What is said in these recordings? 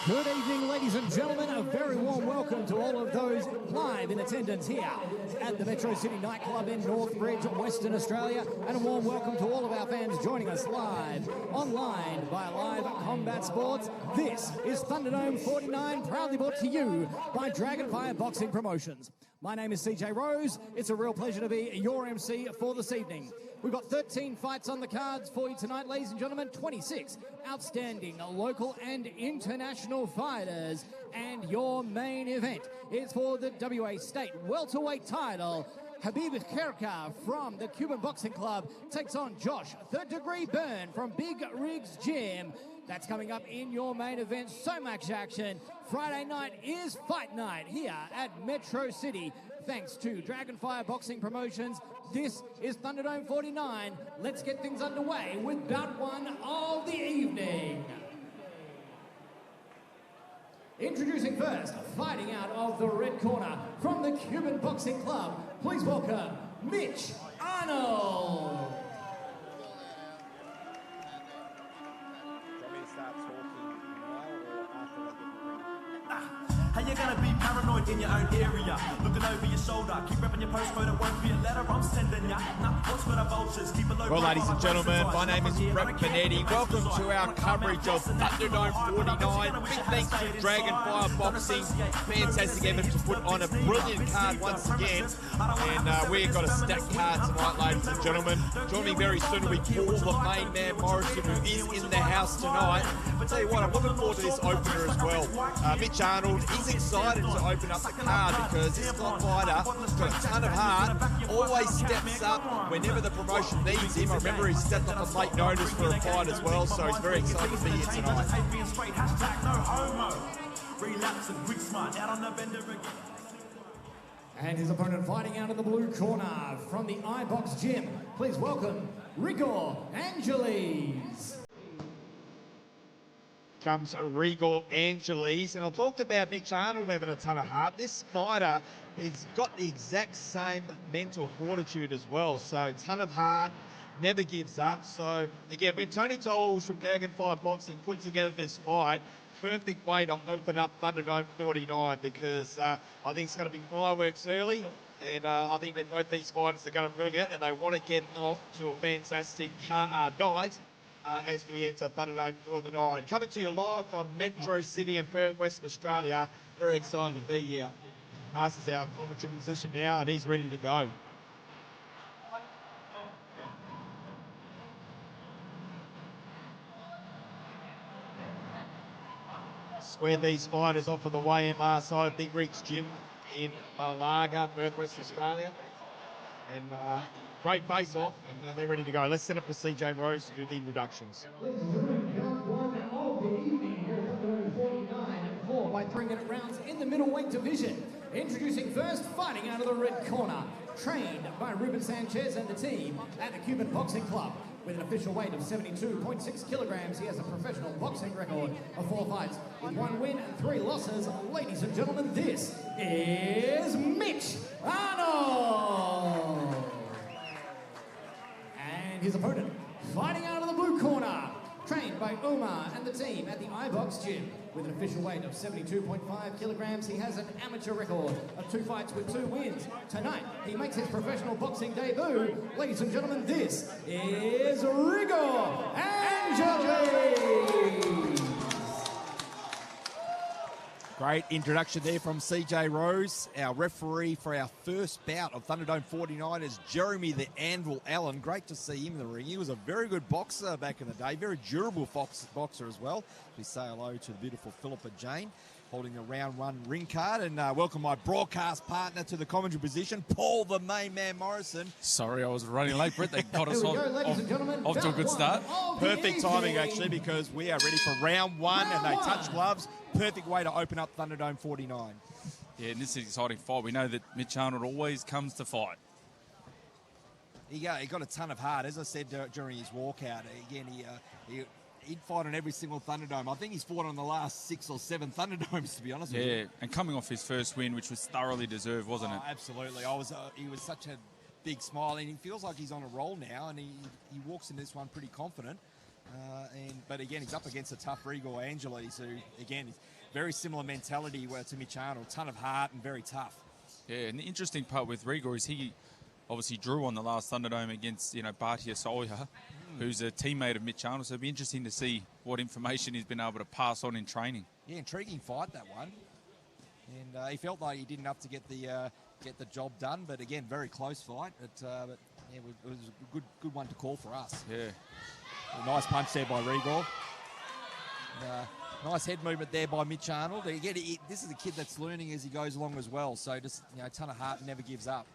Good evening, ladies and gentlemen. A very warm welcome to all of those live in attendance here at the Metro City nightclub in Northbridge, Western Australia. And a warm welcome to all of our fans joining us live online by Live Combat Sports. This is Thunderdome 49, proudly brought to you by Dragonfire Boxing Promotions. My name is CJ Rose. It's a real pleasure to be your MC for this evening. We've got 13 fights on the cards for you tonight, ladies and gentlemen. 26 outstanding local and international fighters. And your main event is for the WA State welterweight title. Habib Kherka from the Cuban Boxing Club takes on Josh Third Degree Byrne from Big Rigs Gym. That's coming up in your main event. So much action. Friday night is fight night here at Metro City. Thanks to Dragonfire Boxing Promotions. This is Thunderdome 49. Let's get things underway with bout one of the evening. Introducing first, fighting out of the red corner from the Cuban Boxing Club. Please welcome MItch Arnold. How you gonna be paranoid in your own area? Looking over your shoulder, keep repping your postcode, it won't be a letter I'm sending ya. Now, what's for the vultures? Keep a low. Well, ladies and gentlemen, my name is Brett Benetti. Welcome to our coverage of Thunderdome 49. Big thanks to Dragonfire Boxing. Fantastic effort to put on a brilliant card once again. And we've got a stacked card tonight, ladies and gentlemen. Joining me very soon will be Paul, the main man Morrison, who is in the house tonight. I'll tell you what, I'm looking forward to this opener as well. MItch Arnold is excited to open up the card because this fighter has got a ton of heart, always steps up whenever the promotion needs him. I remember he stepped up on late notice for a fight as well, so he's very excited to be here tonight. And his opponent fighting out of the blue corner from the iBox Gym. Please welcome Rigor Angeles. Comes Rigor Angeles, and I talked about MItch Arnold having a ton of heart. This fighter has got the exact same mental fortitude as well, so a ton of heart, never gives up. So again, when Tony Tolles from Dragonfire Boxing put together this fight, perfect way to open up Thunderdome 49 because I think it's going to be fireworks early, and I think that both these fighters are going to bring it, and they want to get off to a fantastic night. As we enter Thunderdome 49. Coming to you live from Metro City in Perth, Western Australia. Very excited to be here. Passes our commentary position now, and he's ready to go. Square these fighters off of the YMR side of Big Rigs Gym in Malaga, Perth, Western Australia. And great face-off, and they're ready to go. Let's set up for CJ Rose to do the introductions. Ladies and gentlemen, round one of the evening here at Thunderdome 49 and 4 by 3-minute rounds in the middleweight division. Introducing first, fighting out of the red corner, trained by Ruben Sanchez and the team at the Cuban Boxing Club. With an official weight of 72.6 kilograms, he has a professional boxing record of 4 fights with 1 win and 3 losses. Ladies and gentlemen, this is MItch Arnold. And his opponent, fighting out of the blue corner, trained by Omar and the team at the iBox Gym. With an official weight of 72.5 kilograms, he has an amateur record of 2 fights with 2 wins. Tonight, he makes his professional boxing debut. Ladies and gentlemen, this is Rigor Angeles. Great introduction there from CJ Rose. Our referee for our first bout of Thunderdome 49 is Jeremy the Anvil Allen. Great to see him in the ring. He was a very good boxer back in the day, very durable boxer as well. We say hello to the beautiful Philippa Jane, holding the round 1 ring card, and welcome my broadcast partner to the commentary position, Paul the main man Morrison. Sorry, I was running late, Brett. They got us Here we off, go, ladies and gentlemen, off to a good start. Perfect timing, actually, because we are ready for round 1, and they touch gloves. Perfect way to open up Thunderdome 49. Yeah, and this is an exciting fight. We know that MItch Arnold always comes to fight. He got a ton of heart, as I said during his walkout. Again, he'd fight on every single Thunderdome. I think he's fought on the last 6 or 7 Thunderdomes, to be honest with you. Yeah, and coming off his first win, which was thoroughly deserved, wasn't it? Absolutely. He was such a big smile, and he feels like he's on a roll now, and he walks in this one pretty confident. But again, he's up against a tough Rigor Angeles, who, again, very similar mentality to Mitch Arnold. Ton of heart and very tough. Yeah, and the interesting part with Rigor is he obviously drew on the last Thunderdome against, Bhatia Sawyer, who's a teammate of Mitch Arnold. So it'll be interesting to see what information he's been able to pass on in training. Yeah, intriguing fight, that one. And he felt like he did enough to get the job done, but again, very close fight. But yeah, it was a good one to call for us. Yeah. A nice punch there by Rigor. Nice head movement there by Mitch Arnold. Again, this is a kid that's learning as he goes along as well. So just a ton of heart, never gives up.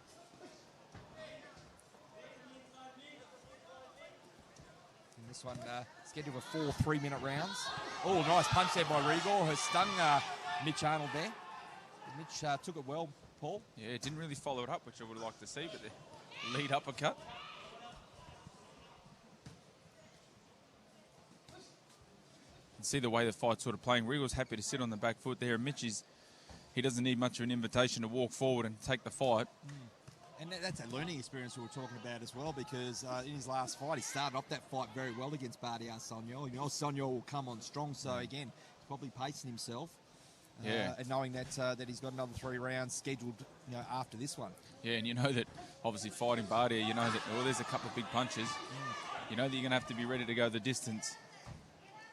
And this one scheduled for 4 3-minute rounds. Oh, nice punch there by Rigor. Has stung Mitch Arnold there. Mitch took it well, Paul. Yeah, didn't really follow it up, which I would have liked to see, but the lead uppercut. See the way the fight's sort of playing. Rigor's happy to sit on the back foot there. And Mitch he doesn't need much of an invitation to walk forward and take the fight. And that's a learning experience we were talking about as well, because in his last fight, he started off that fight very well against Bhatia Sawyer. Sawyer will come on strong, so again, he's probably pacing himself. And knowing that he's got another 3 rounds scheduled, after this one. Yeah, and you know that obviously fighting Bhatia, you know that there's a couple of big punches. You know that you're going to have to be ready to go the distance,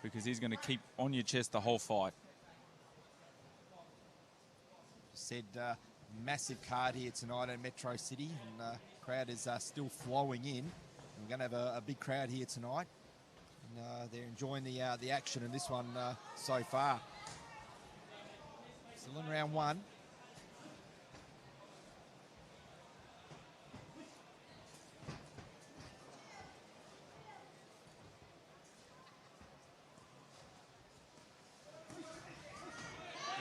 because he's going to keep on your chest the whole fight. Said massive card here tonight in Metro City, and crowd is still flowing in. We're going to have a big crowd here tonight, and they're enjoying the action in this one so far. Still in round 1.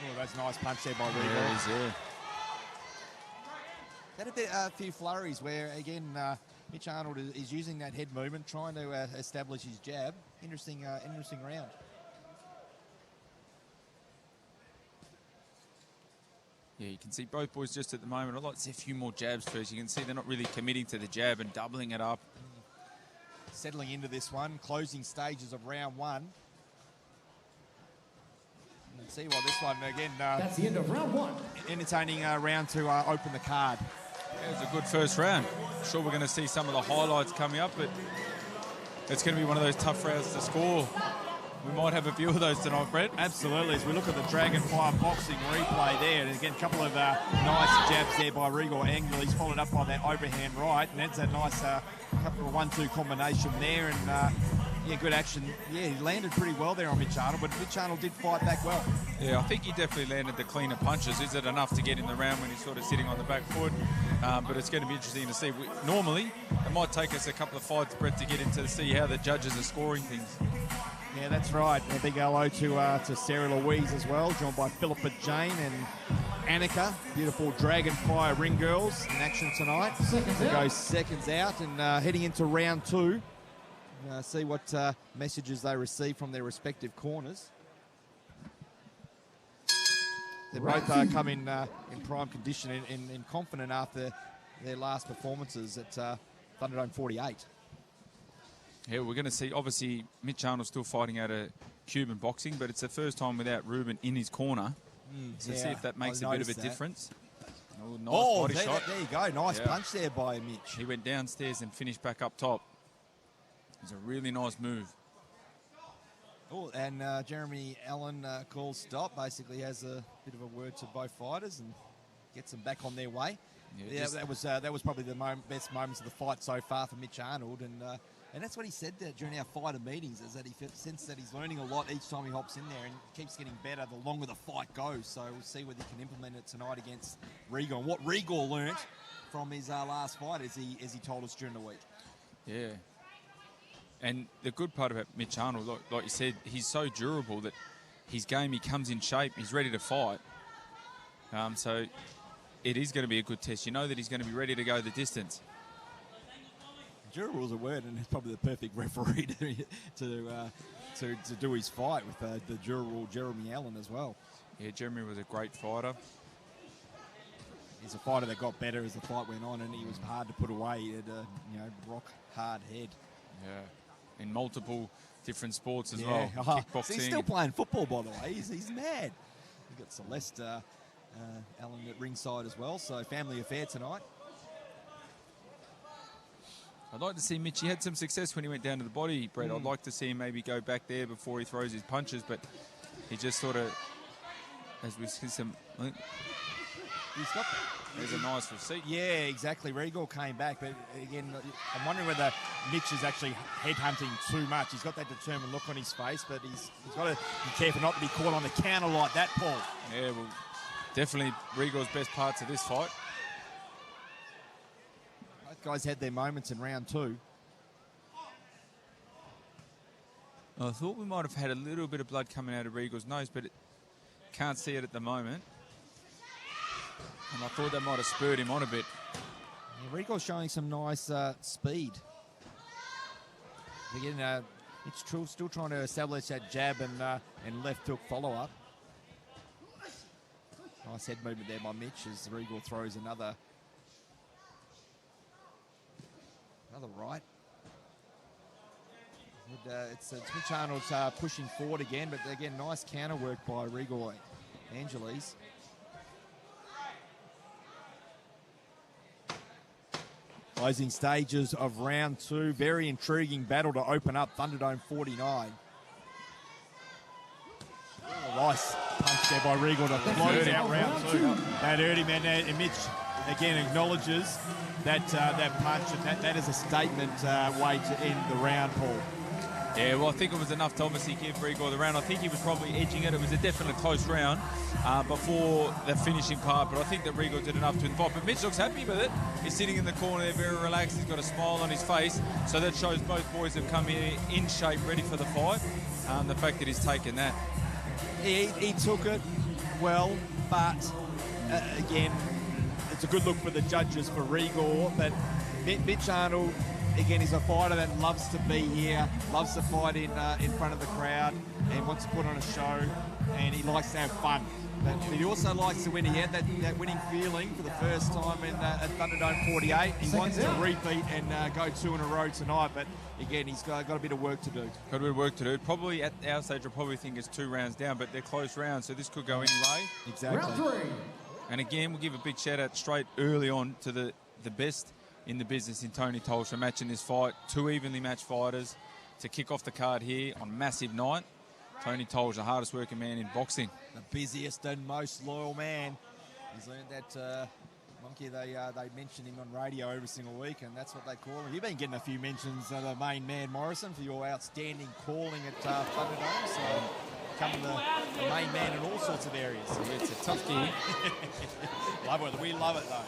Oh, that's a nice punch there by Rigor. Yeah. Had a few flurries where, again, Mitch Arnold is using that head movement, trying to establish his jab. Interesting round. Yeah, you can see both boys just at the moment. I'd like to see a few more jabs first. You can see they're not really committing to the jab and doubling it up. Settling into this one, closing stages of round 1. And see what this one, again... that's the end of round 1. Entertaining round to open the card. Yeah, it was a good first round. I'm sure we're going to see some of the highlights coming up, but it's going to be one of those tough rounds to score. We might have a few of those tonight, Brett. Absolutely. As we look at the Dragonfire boxing replay there, and again, a couple of nice jabs there by Rigor Angle. He's followed up by that overhand right, and that's a nice couple of 1-2 combination there, and yeah, good action. Yeah, he landed pretty well there on Mitch Arnold, but Mitch Arnold did fight back well. Yeah, I think he definitely landed the cleaner punches. Is it enough to get in the round when he's sort of sitting on the back foot? But it's going to be interesting to see. Normally, it might take us a couple of fights, Brett, to get into to see how the judges are scoring things. Yeah, that's right. A big hello to Sarah Louise as well, joined by Philippa Jane and Annika. Beautiful Dragonfire ring girls in action tonight. Goes seconds out and heading into round 2. See what messages they receive from their respective corners. They both come in prime condition and confident after their last performances at Thunderdome 48. Yeah, we're going to see, obviously, Mitch Arnold's still fighting out of Cuban boxing, but it's the first time without Ruben in his corner. So see if that makes a bit of a difference. Oh, nice body shot. There you go. Nice punch there by Mitch. He went downstairs and finished back up top. It was a really nice move. Oh, and Jeremy Allen calls stop. Basically has a bit of a word to both fighters and gets them back on their way. Yeah, that was probably the best moments of the fight so far for Mitch Arnold, and that's what he said during our fighter meetings, is that he sensed that he's learning a lot each time he hops in there and keeps getting better the longer the fight goes. So we'll see whether he can implement it tonight against Rigor. And what Rigor learnt from his last fight, as he told us during the week. Yeah. And the good part about Mitch Arnold, like you said, he's so durable that his game, he comes in shape, he's ready to fight. So it is going to be a good test. You know that he's going to be ready to go the distance. Durable is a word, and he's probably the perfect referee to do his fight with the durable Jeremy Allen as well. Yeah, Jeremy was a great fighter. He's a fighter that got better as the fight went on, and he was hard to put away. He had a rock hard head. Yeah, in multiple different sports as well. Kickboxing. So he's still playing football, by the way. He's mad. We've got Celeste Allen at ringside as well, so family affair tonight. I'd like to see Mitch. He had some success when he went down to the body, Brett. I'd like to see him maybe go back there before he throws his punches, but he just sort of, as we see some, I think there's a nice receipt. Yeah, exactly. Rigor came back, but again, I'm wondering whether Mitch is actually headhunting too much. He's got that determined look on his face, but he's got to be careful not to be caught on the counter like that, Paul. Yeah, well, definitely Rigor's best parts of this fight. Both guys had their moments in round 2. I thought we might have had a little bit of blood coming out of Rigor's nose, but can't see it at the moment. And I thought that might have spurred him on a bit. Yeah, Rigor's showing some nice speed. Again, it's still trying to establish that jab and left hook follow-up. Nice head movement there by Mitch as Rigor throws another right. It's Mitch Arnold's pushing forward again, but again, nice counter work by Rigor Angeles. Closing stages of round 2. Very intriguing battle to open up Thunderdome 49. Oh, nice punch there by Rigor to close out round 2. That hurt him, and Mitch again acknowledges that punch, and that is a statement way to end the round, Paul. Yeah, well, I think it was enough to obviously give Rigor the round. I think he was probably edging it. It was a definite close round before the finishing part, but I think that Rigor did enough to invite. But Mitch looks happy with it. He's sitting in the corner there, very relaxed. He's got a smile on his face, so that shows both boys have come here in shape, ready for the fight. The fact that he's taken that. He took it well, but again, it's a good look for the judges for Rigor, but Mitch Arnold, again, he's a fighter that loves to be here, loves to fight in front of the crowd, and wants to put on a show, and he likes to have fun. But he also likes to win. He had that winning feeling for the first time at Thunderdome 48. He wants to repeat and go 2 in a row tonight, but again, he's got a bit of work to do. Got a bit of work to do. Probably at our stage, I probably think it's 2 rounds down, but they're close rounds, so this could go any way. Exactly. Round 3. And again, we'll give a big shout out straight early on to the best in the business in Tony Tolsch for matching this fight. 2 evenly matched fighters to kick off the card here on massive night. Tony Tolsch, the hardest working man in boxing. The busiest and most loyal man. He's learned that monkey, they mention him on radio every single week, and that's what they call him. You've been getting a few mentions, the main man Morrison, for your outstanding calling at Thunderdome. So becoming the main man in all sorts of areas. Yeah, it's a tough gig. Love it. We love it, though.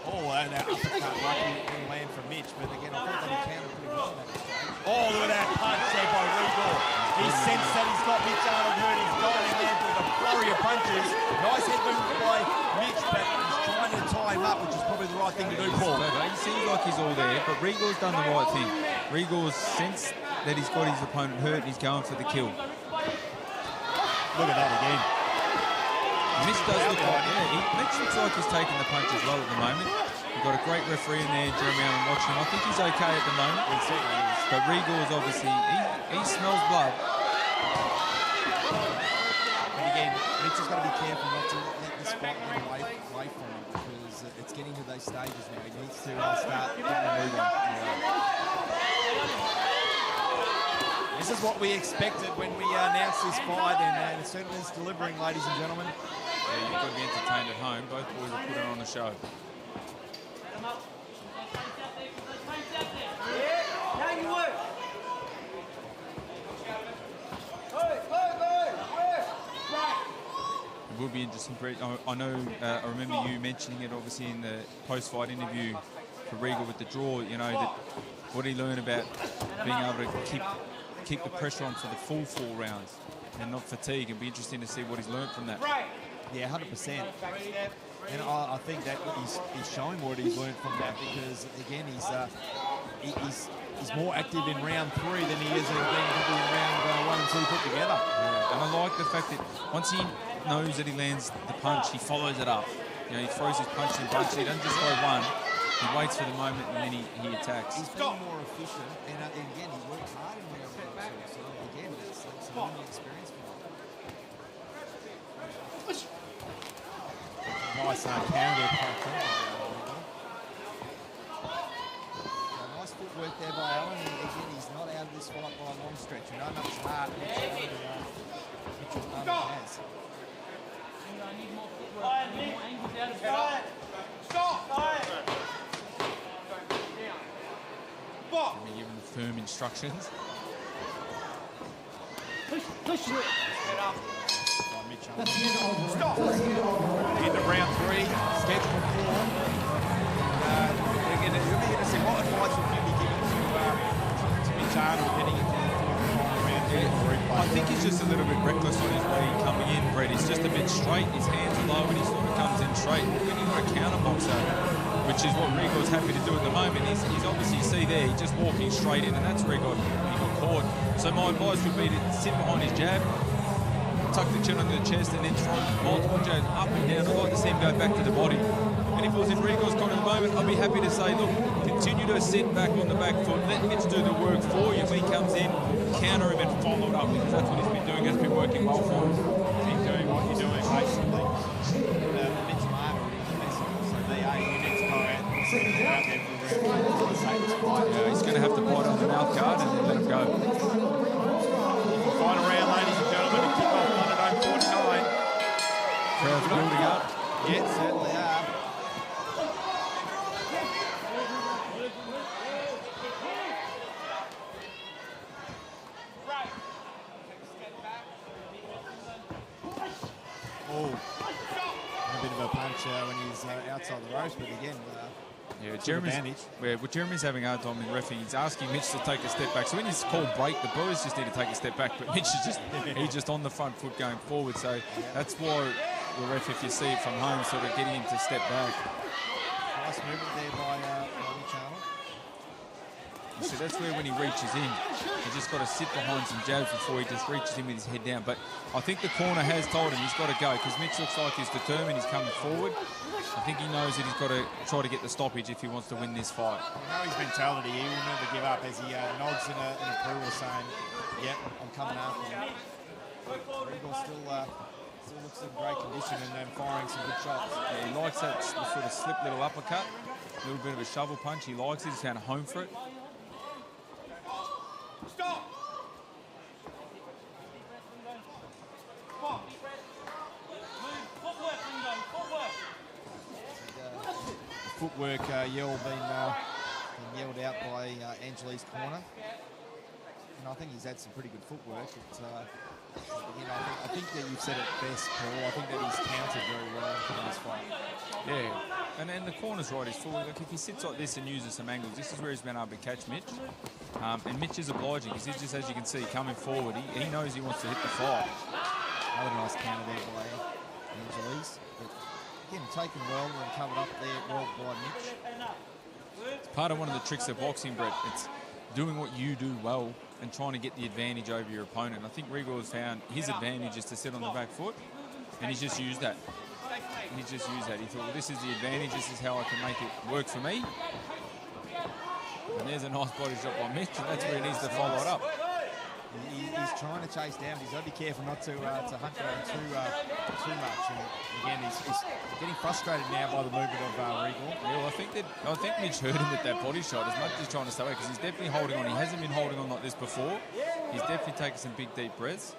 Oh, and that uppercut lucky land from Mitch, but again, I thought that he counted pretty well in that stage. Oh, look at that punch there by Rigor. He sensed that he's got Mitch Arnold hurt. He's gone in there with a flurry of punches. Nice head movement by Mitch, but he's trying to tie him up, which is probably the right thing to do, Paul. He seems like he's all there, but Rigor's done the right thing. Rigor's sensed that he's got his opponent hurt and he's going for the kill. Look at that again. Mitch does look like, Mitch looks like he's taking the punches well at the moment. We've got a great referee in there, Jeremy Allen, watching. I think he's okay at the moment. He certainly is. But Rigor's obviously, he smells blood. And again, Mitch has got to be careful not to let this fight get away from him, because it's getting to those stages now. He needs to start getting a move on. This is what we expected when we announced this fight, and it certainly is delivering, ladies and gentlemen. Yeah, you've got to be entertained at home. Both boys are putting on the show. It will be interesting, Brett. I know, I remember you mentioning it obviously in the post-fight interview for Rigor with the draw, you know, that what he learned about being able to keep the pressure on for the full 4 rounds and not fatigue. It'd be interesting to see what he's learned from that. Yeah, 100%. And I think that he's showing what he's learned from that, because again, he's more active in round 3 than he is in round 1 and 2 put together. Yeah. And I like the fact that once he knows that he lands the punch, he follows it up. You know, he throws his punch and bunch. He doesn't just throw one. He waits for the moment and then he attacks. He's been more efficient, and again, he worked hard in the other two. So again, that's some learning experience for him. Nice counter punch. Nice footwork there by Allen, and again, he's not out of this fight by a long stretch. You know, much heart Mitchell has. Jimmy giving the firm instructions. Push it. Stop! Into round 3, schedule 4. You're going to see what advice would you be giving to Mitch Arnold heading into the final round 3? I think he's just a little bit reckless on his way coming in, Brett. He's just a bit straight. His hands are low and he sort of comes in straight. When you've got a counter boxer, which is what Rigor's happy to do at the moment, he's obviously, you see there, he's just walking straight in, and that's where he got caught. So my advice would be to sit behind his jab, tuck the chin under the chest, and then throw multiple jabs up and down. I'd like to see him go back to the body. And if it was in Rigor's corner at the moment, I'd be happy to say, look, continue to sit back on the back foot, let Mitch do the work for you. When he comes in, counter him and follow it up, because that's what he's been doing. It's been working well for him. Keep doing what you're doing, basically. Mitch Martin is the message. So they are units go out and see them out there for the round. Yeah, he's going to have to bite on the mouth guard and then let him go. Final round, ladies and gentlemen, to kick off Thunderdome 49. Crowd's building up. Yeah, certainly are. Oh, a bit of a punch when he's outside the ropes, but again, Jeremy's having a hard time in referee. He's asking Mitch to take a step back. So when he's called break, the Brewers just need to take a step back. But Mitch is he's just on the front foot going forward. So that's why the ref, if you see it from home, sort of getting him to step back. Nice movement there by Mitch Arnold. So that's where when he reaches in, he's just got to sit behind some jabs before he just reaches in with his head down. But I think the corner has told him he's got to go, because Mitch looks like he's determined. He's coming forward. I think he knows that he's got to try to get the stoppage if he wants to win this fight. I know his mentality. He will never give up, as he nods in approval, saying, "Yep, I'm coming after him." Rigor still looks in great condition and firing some good shots. Yeah, he likes that sort of slip little uppercut, a little bit of a shovel punch. He likes it. He's found a home for it. Stop! Footwork yell being yelled out by Angeli's corner. And I think he's had some pretty good footwork. I think that you've said it best, Paul. I think that he's countered very well in this fight. Yeah, and the corner's right. He's forward. Look, if he sits like this and uses some angles, this is where he's been able to catch Mitch. And Mitch is obliging, because he's just, as you can see, coming forward. He knows he wants to hit the fight. Another nice counter there by Angelis. Again, taken well and covered up there well by Mitch. It's part of one of the tricks of boxing, Brett. It's doing what you do well and trying to get the advantage over your opponent. I think Rigor has found his advantage is to sit on the back foot, and he's just used that. He just used that. He thought, well, this is the advantage. This is how I can make it work for me. And there's a nice body shot by Mitch, and that's where he needs to follow it up. He's trying to chase down, but he's got to be careful not to hunt around too much. And again, he's getting frustrated now by the movement of Rigor. Yeah, well, I think Mitch hurt him with that body shot as much as he's trying to stay away, because he's definitely holding on. He hasn't been holding on like this before. He's definitely taking some big, deep breaths.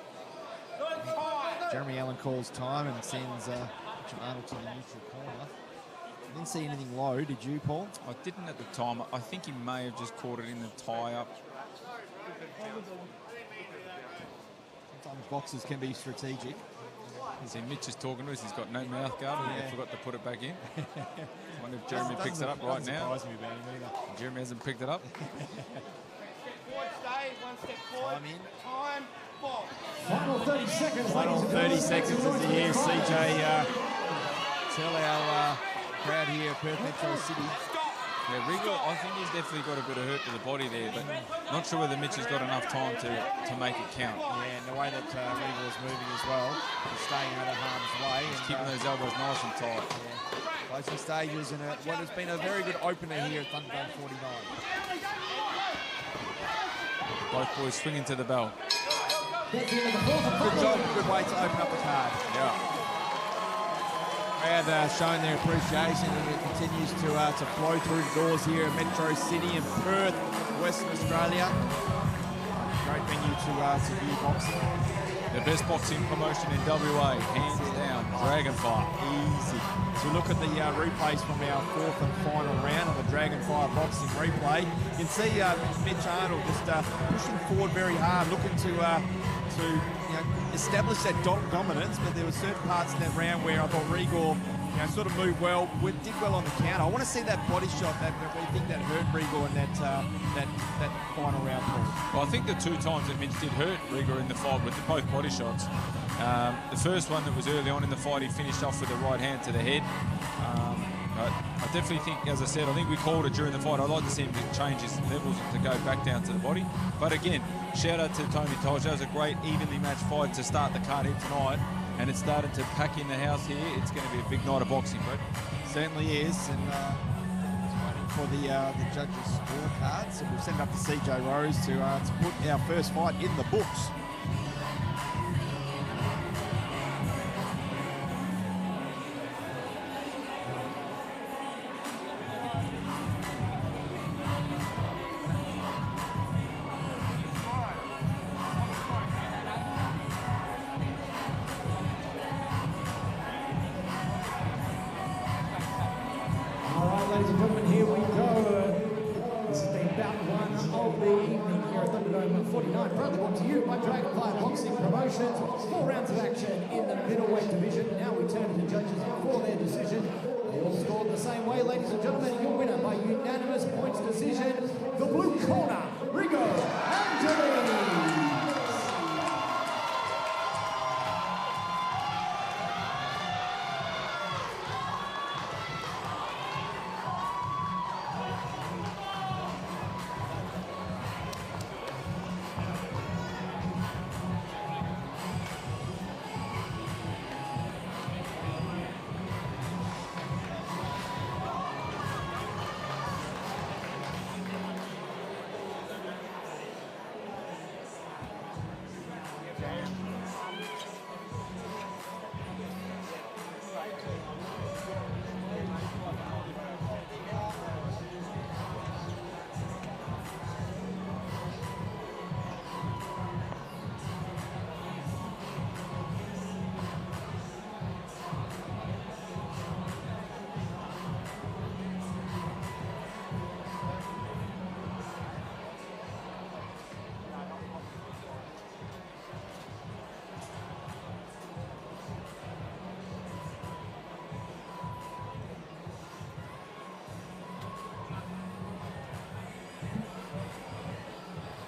Jeremy Allen calls time and sends Arnold to the neutral corner. I didn't see anything low, did you, Paul? I didn't at the time. I think he may have just caught it in the tie-up. Sometimes boxers can be strategic. You see Mitch is talking to us. He's got no mouth guard, and he forgot to put it back in. I wonder if Jeremy picks it up right now. Surprise me about him either. Jeremy hasn't picked it up. Time in. Final 30 seconds. Final 30 seconds as you hear CJ tell our crowd here at Perth Metro City Yeah, Rigor, I think he's definitely got a bit of hurt to the body there, but not sure whether Mitch has got enough time to make it count. Yeah, and the way that Rigor is moving as well, he's staying out of harm's way. He's keeping those elbows nice and tight. Yeah. Closing stages in what has been a very good opener here at Thunderdome 49. Both boys swinging to the bell. Good job, good way to open up the card. Yeah. Crowd showing their appreciation, and it continues to flow through the doors here at Metro City in Perth, Western Australia. Great venue to view boxing. The best boxing promotion in WA, hands down, Dragonfire. Easy. So look at the replays from our fourth and final round of the Dragonfire boxing replay. You can see Mitch Arnold just pushing forward very hard, looking to establish that dominance, but there were certain parts in that round where I thought Rigor sort of moved well, did well on the counter. I want to see that body shot that we think that hurt Rigor in that final round. Well, I think the two times that Mitch did hurt Rigor in the fight with both body shots. The first one that was early on in the fight, he finished off with the right hand to the head. But I definitely think, as I said, I think we called it during the fight. I'd like to see him change his levels to go back down to the body. But again, shout out to Tony Tolch. That was a great evenly matched fight to start the card here tonight. And it's started to pack in the house here. It's going to be a big night of boxing, Brett. Certainly is. And waiting for the judges' scorecards. So we'll send up to CJ Rose to put our first fight in the books. Ladies and gentlemen, here we go. This has been bout one of the evening here at Thunderdome 49. Proudly brought to you by Dragonfire Boxing Promotions. 4 rounds of action in the middleweight division. Now we turn to the judges for their decision. They all scored the same way, ladies and gentlemen. Your winner by unanimous points decision, the blue corner, Rigor.